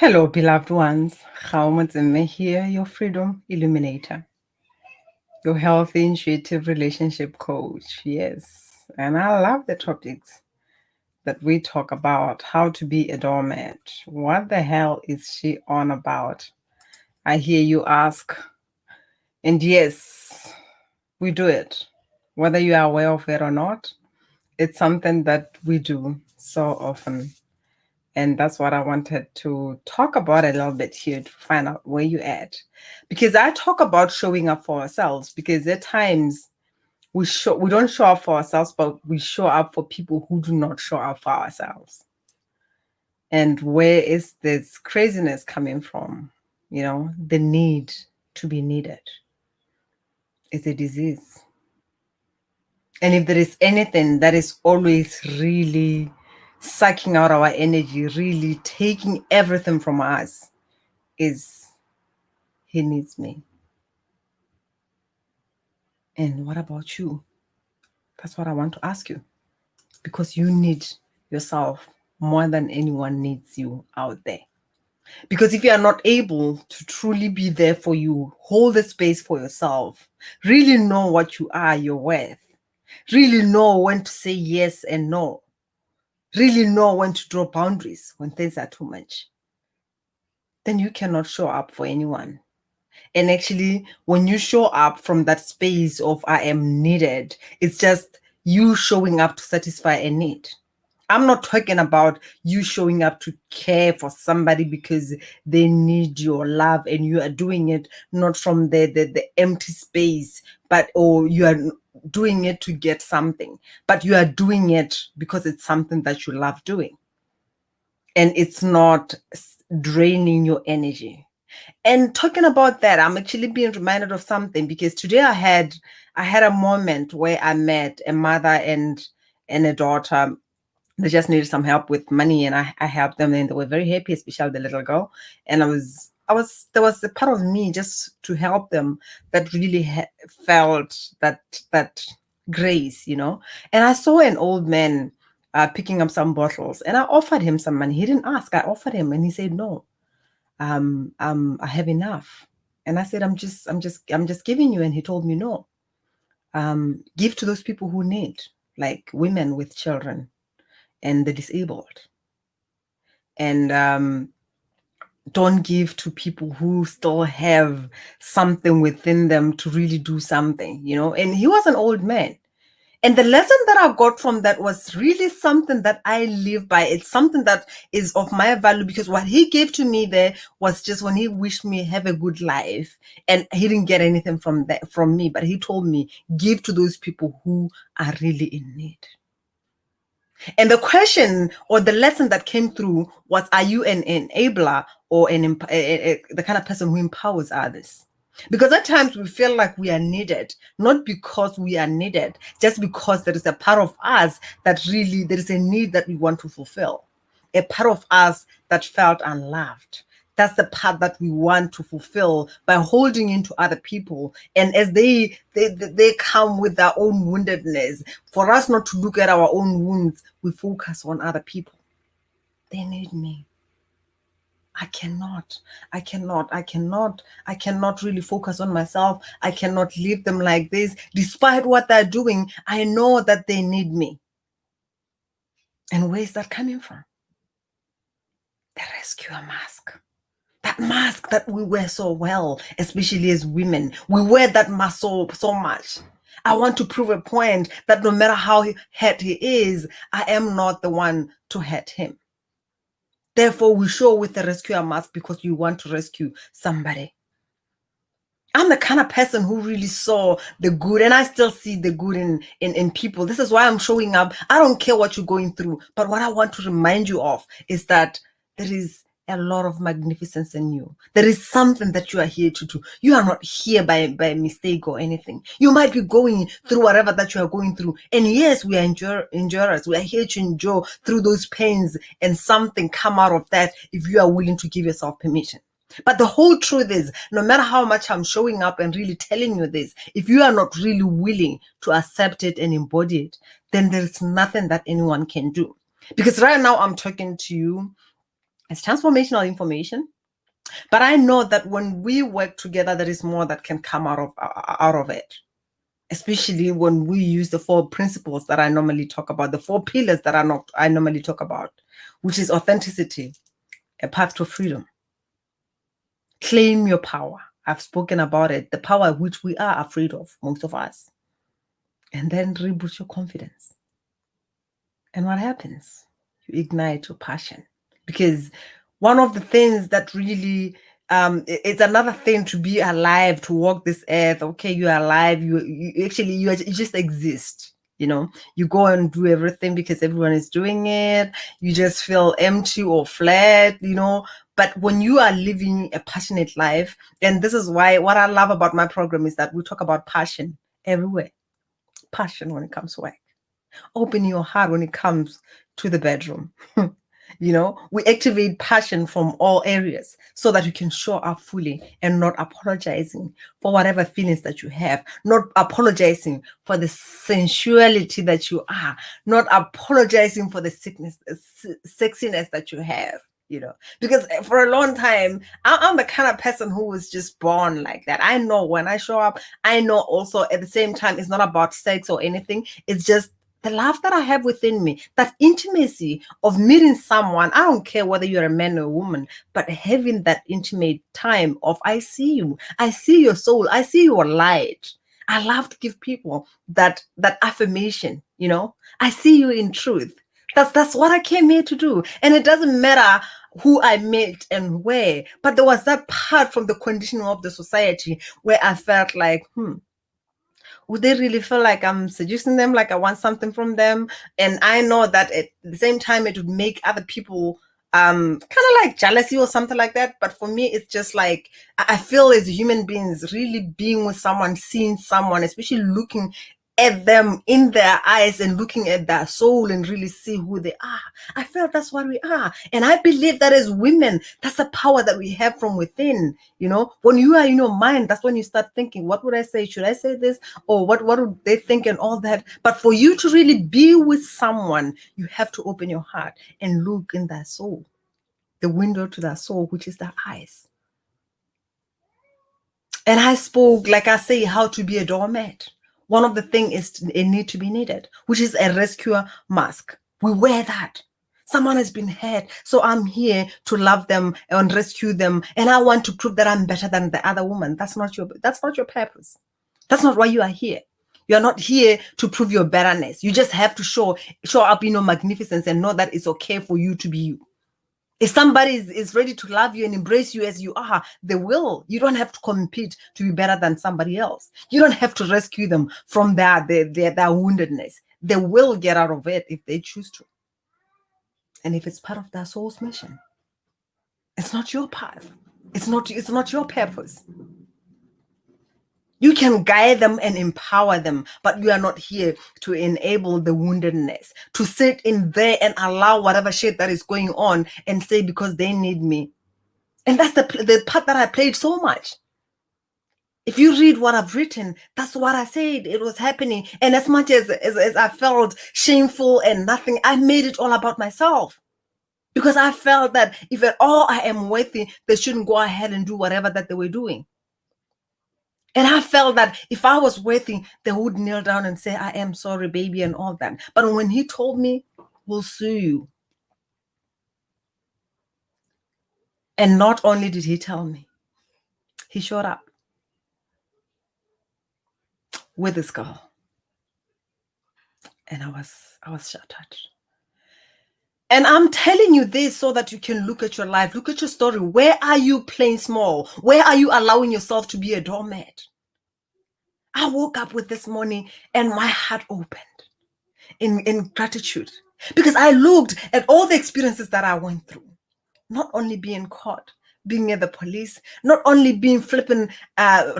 Hello, beloved ones. Gaumatsime here, your freedom illuminator, your healthy, intuitive relationship coach. Yes, and I love the topics that we talk about. How to be a doormat. What the hell is she on about? I hear you ask. And yes, we do it. Whether you are aware of it or not, it's something that we do so often. And that's what I wanted to talk about a little bit here to find out where you're at. Because I talk about showing up for ourselves, because at times we don't show up for ourselves, but we show up for people who do not show up for ourselves. And where is this craziness coming from? The need to be needed is a disease. And if there is anything that is always really sucking out our energy, really taking everything from us, is he needs me. And what about you? That's what I want to ask you. Because you need yourself more than anyone needs you out there. Because if you are not able to truly be there for you, hold the space for yourself, really know what you are, your worth, really know when to say yes and no, really know when to draw boundaries when things are too much, then you cannot show up for anyone. And actually, when you show up from that space of I am needed, it's just you showing up to satisfy a need. I'm not talking about you showing up to care for somebody because they need your love and you are doing it not from the empty space, or you are doing it to get something, but you are doing it because it's something that you love doing. And it's not draining your energy. And talking about that, I'm actually being reminded of something, because today I had a moment where I met a mother and a daughter. They just needed some help with money, and I helped them, and they were very happy, especially the little girl. And there was a part of me just to help them that really felt that grace, And I saw an old man picking up some bottles, and I offered him some money. He didn't ask. I offered him, and he said no. I have enough. And I said, I'm just giving you. And he told me, no, give to those people who need, like women with children and the disabled. And don't give to people who still have something within them to really do something, And he was an old man. And the lesson that I got from that was really something that I live by. It's something that is of my value, because what he gave to me there was just when he wished me have a good life, and he didn't get anything from me, but he told me, give to those people who are really in need. And the question or the lesson that came through was, are you an enabler or the kind of person who empowers others? Because at times we feel like we are needed, not because we are needed, just because there is a part of us that really, there is a need that we want to fulfill. A part of us that felt unloved. That's the part that we want to fulfill by holding into other people. And as they come with their own woundedness, for us not to look at our own wounds, we focus on other people. They need me. I cannot really focus on myself. I cannot leave them like this. Despite what they're doing, I know that they need me. And where is that coming from? The rescuer mask. That mask that we wear so well, especially as women. We wear that mask so much. I want to prove a point that no matter how hurt he is, I am not the one to hurt him. Therefore, we show with the rescuer mask because you want to rescue somebody. I'm the kind of person who really saw the good, and I still see the good in people. This is why I'm showing up. I don't care what you're going through, but what I want to remind you of is that there is a lot of magnificence in you. There is something that you are here to do. You are not here by mistake or anything. You might be going through whatever that you are going through. And yes, we are endurers. We are here to endure through those pains, and something come out of that if you are willing to give yourself permission. But the whole truth is, no matter how much I'm showing up and really telling you this, if you are not really willing to accept it and embody it, then there's nothing that anyone can do. Because right now I'm talking to you It's transformational information. But I know that when we work together, there is more that can come out of it. Especially when we use the 4 principles that I normally talk about, the 4 pillars that I normally talk about, which is authenticity, a path to freedom. Claim your power. I've spoken about it, the power which we are afraid of, most of us. And then reboot your confidence. And what happens? You ignite your passion. Because one of the things that really, it's another thing to be alive, to walk this earth. Okay, you're alive. You just exist. You go and do everything because everyone is doing it. You just feel empty or flat. But when you are living a passionate life, and this is why what I love about my program is that we talk about passion everywhere. Passion when it comes to work. Open your heart when it comes to the bedroom. We activate passion from all areas so that you can show up fully and not apologizing for whatever feelings that you have, not apologizing for the sensuality that you are, not apologizing for the sexiness that you have. Because for a long time, I'm the kind of person who was just born like that. I know when I show up, I know also at the same time, it's not about sex or anything. It's just the love that I have within me, that intimacy of meeting someone. I don't care whether you're a man or a woman, but having that intimate time of, I see you, I see your soul, I see your light. I love to give people that affirmation. I see you in truth. That's what I came here to do. And it doesn't matter who I met and where, but there was that part from the conditioning of the society where I felt like, would they really feel like I'm seducing them, like I want something from them? And I know that at the same time, it would make other people kind of like jealousy or something like that. But for me, it's just like, I feel as human beings, really being with someone, seeing someone, especially looking at them in their eyes and looking at their soul and really see who they are. I feel that's what we are. And I believe that as women, that's the power that we have from within. When you are in your mind, that's when you start thinking, what would I say? Should I say this? Or what would they think, and all that? But for you to really be with someone, you have to open your heart and look in their soul, the window to their soul, which is their eyes. And I spoke, like I say, how to be a doormat. One of the things is a need to be needed, which is a rescuer mask. We wear that. Someone has been hurt, so I'm here to love them and rescue them. And I want to prove that I'm better than the other woman. That's not your purpose. That's not why you are here. You're not here to prove your betterness. You just have to show up in your magnificence and know that it's okay for you to be you. If somebody is ready to love you and embrace you as you are, they will. You don't have to compete to be better than somebody else. You don't have to rescue them from their woundedness. They will get out of it if they choose to. And if it's part of their soul's mission, it's not your path. It's not your purpose. You can guide them and empower them, but you are not here to enable the woundedness, to sit in there and allow whatever shit that is going on and say, because they need me. And that's the part that I played so much. If you read what I've written, that's what I said. It was happening. And as much as I felt shameful and nothing, I made it all about myself. Because I felt that if at all I am worthy, they shouldn't go ahead and do whatever that they were doing. And I felt that if I was worthy, they would kneel down and say, I am sorry, baby, and all that. But when he told me, we'll sue you. And not only did he tell me, he showed up with this girl. And I was shattered. And I'm telling you this so that you can look at your life, look at your story. Where are you playing small? Where are you allowing yourself to be a doormat? I woke up with this morning and my heart opened in gratitude, because I looked at all the experiences that I went through, not only being caught, being at the police, not only being flipping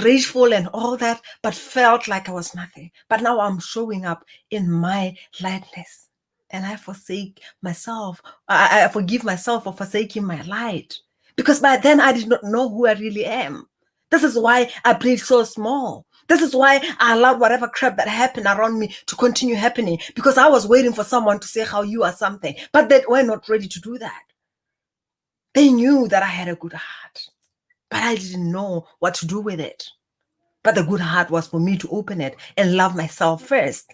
rageful and all that, but felt like I was nothing. But now I'm showing up in my lightness. And I forsake myself. I forgive myself for forsaking my light. Because by then I did not know who I really am. This is why I played so small. This is why I allowed whatever crap that happened around me to continue happening. Because I was waiting for someone to say how you are something. But they were not ready to do that. They knew that I had a good heart, but I didn't know what to do with it. But the good heart was for me to open it and love myself first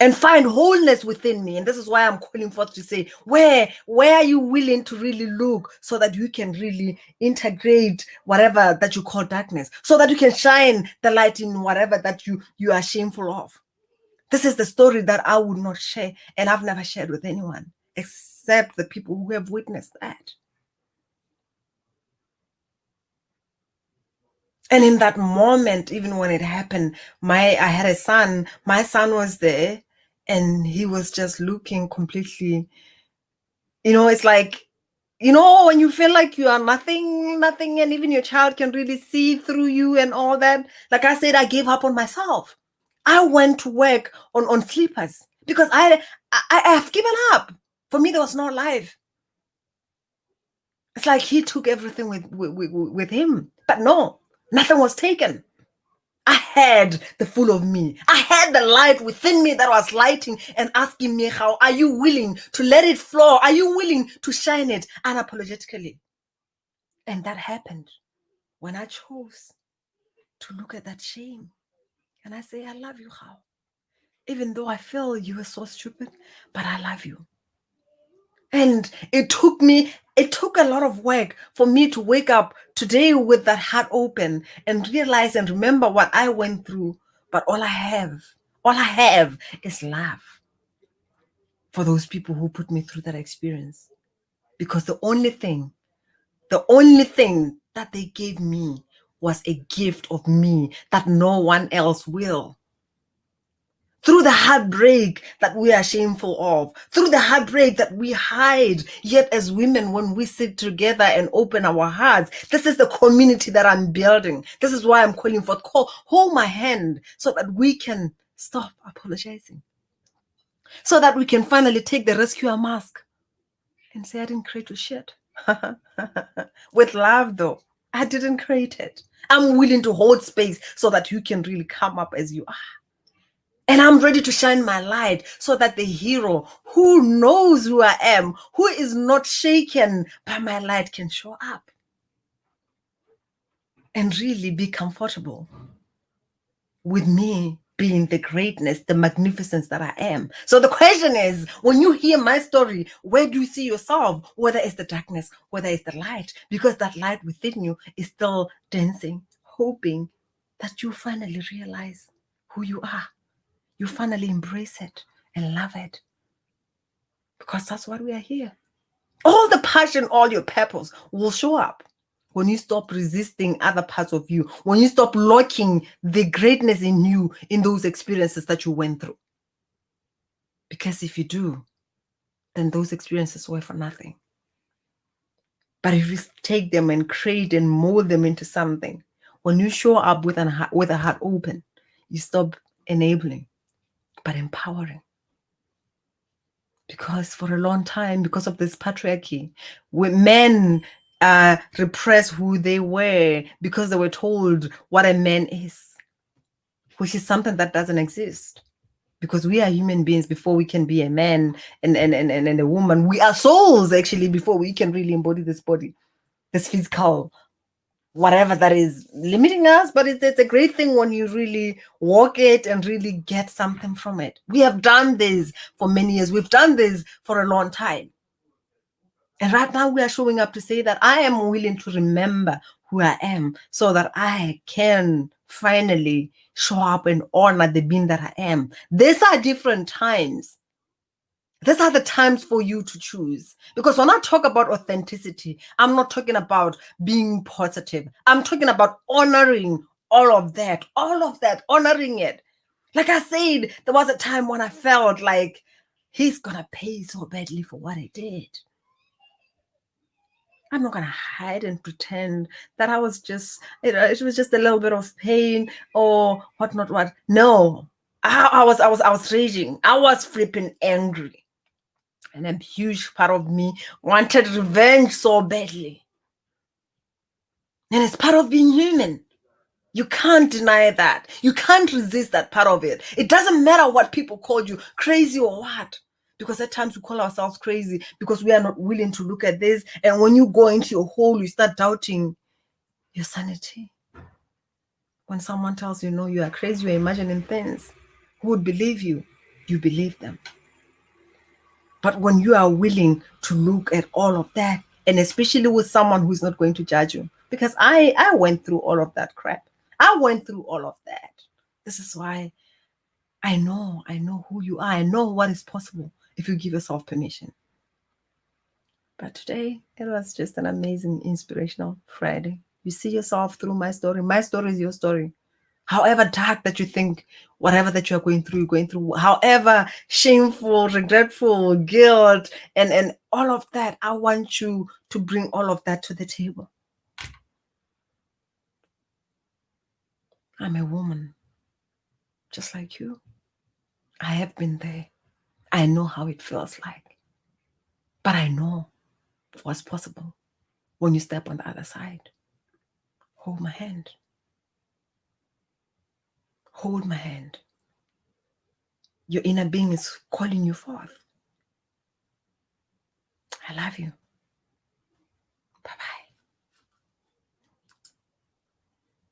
and find wholeness within me. And this is why I'm calling forth to say, where are you willing to really look so that you can really integrate whatever that you call darkness, so that you can shine the light in whatever that you are shameful of? This is the story that I would not share, and I've never shared with anyone except the people who have witnessed that. And in that moment, even when it happened, I had a son, my son was there, and he was just looking completely, it's like, when you feel like you are nothing, and even your child can really see through you and all that. Like I said, I gave up on myself. I went to work on sleepers because I have given up. For me, there was no life. It's like he took everything with him, but no, nothing was taken. I had the full of me. I had the light within me that was lighting and asking me, how are you willing to let it flow? Are you willing to shine it unapologetically? And that happened when I chose to look at that shame and I say, I love you, how? Even though I feel you were so stupid, but I love you. And it took a lot of work for me to wake up today with that heart open and realize and remember what I went through. But all I have is love for those people who put me through that experience. Because the only thing that they gave me was a gift of me that no one else will. Through the heartbreak that we are shameful of, through the heartbreak that we hide, yet as women, when we sit together and open our hearts, this is the community that I'm building. This is why I'm calling for hold my hand so that we can stop apologizing, so that we can finally take the rescuer mask and say, I didn't create your shit. With love, though, I didn't create it. I'm willing to hold space so that you can really come up as you are. And I'm ready to shine my light so that the hero who knows who I am, who is not shaken by my light, can show up and really be comfortable with me being the greatness, the magnificence that I am. So the question is, when you hear my story, where do you see yourself? Whether it's the darkness, whether it's the light, because that light within you is still dancing, hoping that you finally realize who you are. You finally embrace it and love it, because that's what we are here. All the passion, all your purpose will show up when you stop resisting other parts of you, when you stop locking the greatness in you in those experiences that you went through. Because if you do, then those experiences were for nothing. But if you take them and create and mold them into something, when you show up with a heart open, you stop enabling, but empowering. Because for a long time, because of this patriarchy, men repress who they were because they were told what a man is, which is something that doesn't exist. Because we are human beings before we can be a man and a woman. We are souls, actually, before we can really embody this body, this physical, whatever that is limiting us. But it's a great thing when you really walk it and really get something from it. We have done this for many years. We've done this for a long time. And right now we are showing up to say that I am willing to remember who I am so that I can finally show up and honor the being that I am. These are different times. These are the times for you to choose. Because when I talk about authenticity, I'm not talking about being positive. I'm talking about honoring all of that, honoring it. Like I said, there was a time when I felt like he's going to pay so badly for what I did. I'm not going to hide and pretend that I was just, it was just a little bit of pain or whatnot. No, I was raging. I was flipping angry. And a huge part of me wanted revenge so badly. And it's part of being human. You can't deny that. You can't resist that part of it. It doesn't matter what people called you, crazy or what. Because at times we call ourselves crazy because we are not willing to look at this. And when you go into your hole, you start doubting your sanity. When someone tells you, no, you are crazy, you're imagining things, who would believe you? You believe them. But when you are willing to look at all of that, and especially with someone who's not going to judge you, because I went through all of that crap. I went through all of that. This is why I know who you are. I know what is possible if you give yourself permission. But today, it was just an amazing, inspirational Friday. You see yourself through my story. My story is your story. However dark that you think, whatever that you're going through, however shameful, regretful, guilt, and all of that, I want you to bring all of that to the table. I'm a woman, just like you. I have been there. I know how it feels like. But I know what's possible when you step on the other side. Hold my hand. Hold my hand. Your inner being is calling you forth. I love you.